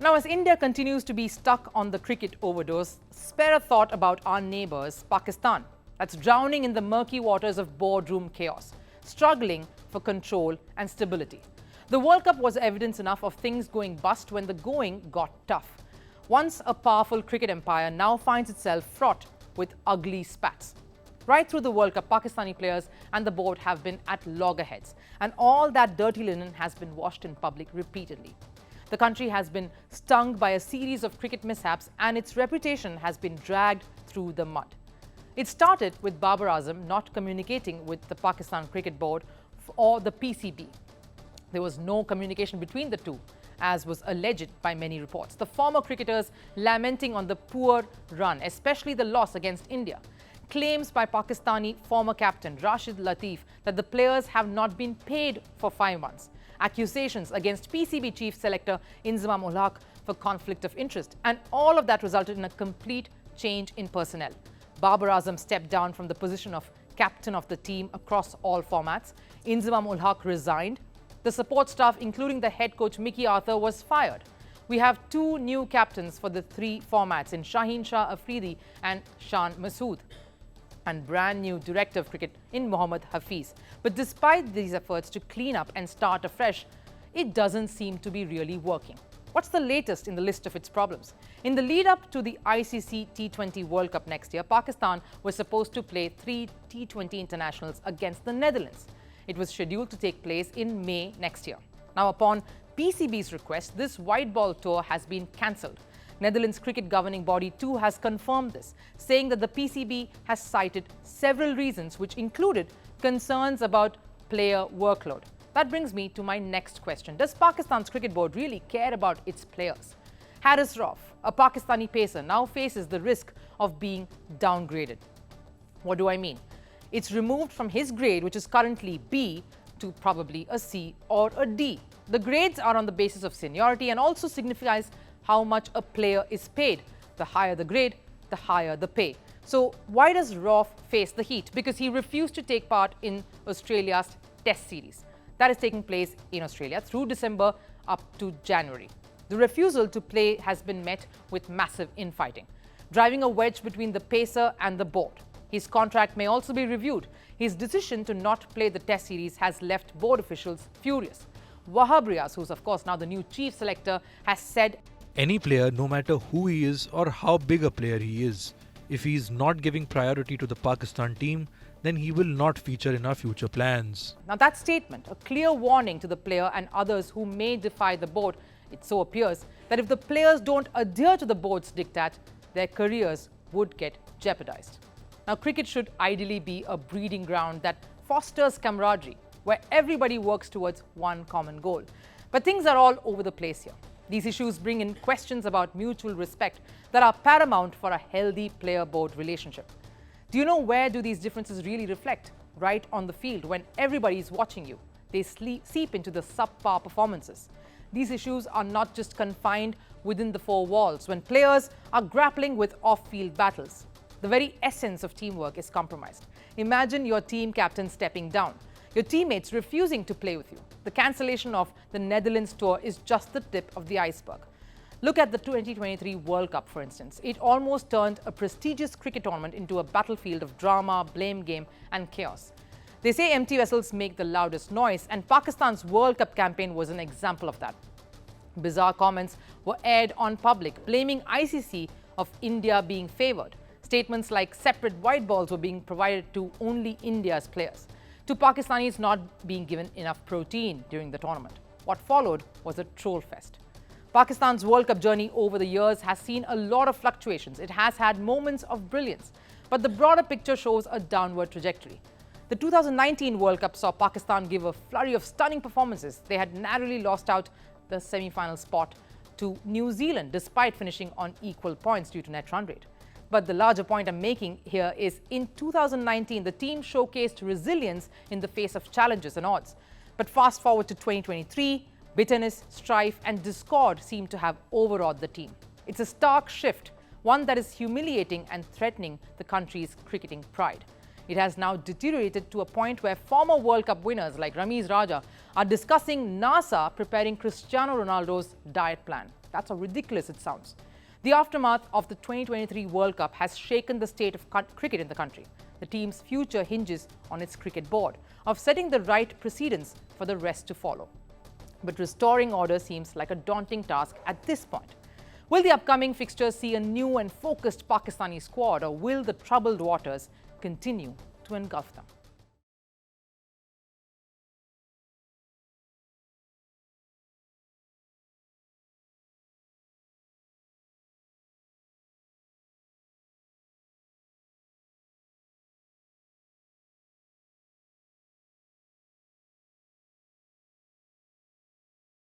Now, as India continues to be stuck on the cricket overdose, spare a thought about our neighbours, Pakistan, that's drowning in the murky waters of boardroom chaos, struggling for control and stability. The World Cup was evidence enough of things going bust when the going got tough. Once a powerful cricket empire now finds itself fraught with ugly spats. Right through the World Cup, Pakistani players and the board have been at loggerheads, and all that dirty linen has been washed in public repeatedly. The country has been stung by a series of cricket mishaps and its reputation has been dragged through the mud. It started with Babar Azam not communicating with the Pakistan Cricket Board or the PCB. There was no communication between the two, as was alleged by many reports. The former cricketers lamenting on the poor run, especially the loss against India. Claims by Pakistani former captain Rashid Latif that the players have not been paid for 5 months. Accusations against PCB chief selector Inzamam ul Haq for conflict of interest. And all of that resulted in a complete change in personnel. Babar Azam stepped down from the position of captain of the team across all formats. Inzamam ul Haq resigned. The support staff, including the head coach Mickey Arthur, was fired. We have 2 new captains for the 3 formats in Shaheen Shah Afridi and Shan Masood, and brand new director of cricket in Mohammad Hafiz. But despite these efforts to clean up and start afresh, it doesn't seem to be really working. What's the latest in the list of its problems? In the lead up to the ICC T20 World Cup next year, Pakistan was supposed to play 3 T20 internationals against the Netherlands. It was scheduled to take place in May next year. Now, upon PCB's request, this white ball tour has been cancelled. Netherlands cricket governing body too has confirmed this, saying that the PCB has cited several reasons which included concerns about player workload. That brings me to my next question. Does Pakistan's cricket board really care about its players? Haris Rauf, a Pakistani pacer, now faces the risk of being downgraded. What do I mean? It's removed from his grade, which is currently B, to probably a C or a D. The grades are on the basis of seniority and also signifies how much a player is paid. The higher the grade, the higher the pay. So why does Rauf face the heat? Because he refused to take part in Australia's Test series. That is taking place in Australia through December up to January. The refusal to play has been met with massive infighting, driving a wedge between the pacer and the board. His contract may also be reviewed. His decision to not play the Test series has left board officials furious. Wahab Riaz, who's of course now the new chief selector, has said, "Any player, no matter who he is or how big a player he is, if he is not giving priority to the Pakistan team, then he will not feature in our future plans." Now that statement, a clear warning to the player and others who may defy the board. It so appears that if the players don't adhere to the board's diktat, their careers would get jeopardized. Now, cricket should ideally be a breeding ground that fosters camaraderie, where everybody works towards one common goal. But things are all over the place here. These issues bring in questions about mutual respect that are paramount for a healthy player-board relationship. Do you know where do these differences really reflect? Right on the field, when everybody is watching you. They seep into the subpar performances. These issues are not just confined within the 4 walls. When players are grappling with off-field battles, the very essence of teamwork is compromised. Imagine your team captain stepping down, your teammates refusing to play with you. The cancellation of the Netherlands tour is just the tip of the iceberg. Look at the 2023 World Cup, for instance. It almost turned a prestigious cricket tournament into a battlefield of drama, blame game, and chaos. They say empty vessels make the loudest noise, and Pakistan's World Cup campaign was an example of that. Bizarre comments were aired on public, blaming ICC of India being favoured. Statements like separate white balls were being provided to only India's players, to Pakistanis not being given enough protein during the tournament. What followed was a troll fest. Pakistan's World Cup journey over the years has seen a lot of fluctuations. It has had moments of brilliance, but the broader picture shows a downward trajectory. The 2019 World Cup saw Pakistan give a flurry of stunning performances. They had narrowly lost out the semi-final spot to New Zealand despite finishing on equal points due to net run rate. But the larger point I'm making here is in 2019, the team showcased resilience in the face of challenges and odds. But fast forward to 2023, bitterness, strife, and discord seem to have overawed the team. It's a stark shift, one that is humiliating and threatening the country's cricketing pride. It has now deteriorated to a point where former World Cup winners like Ramiz Raja are discussing NASA preparing Cristiano Ronaldo's diet plan. That's how ridiculous it sounds. The aftermath of the 2023 World Cup has shaken the state of cricket in the country. The team's future hinges on its cricket board, of setting the right precedents for the rest to follow. But restoring order seems like a daunting task at this point. Will the upcoming fixtures see a new and focused Pakistani squad, or will the troubled waters continue to engulf them?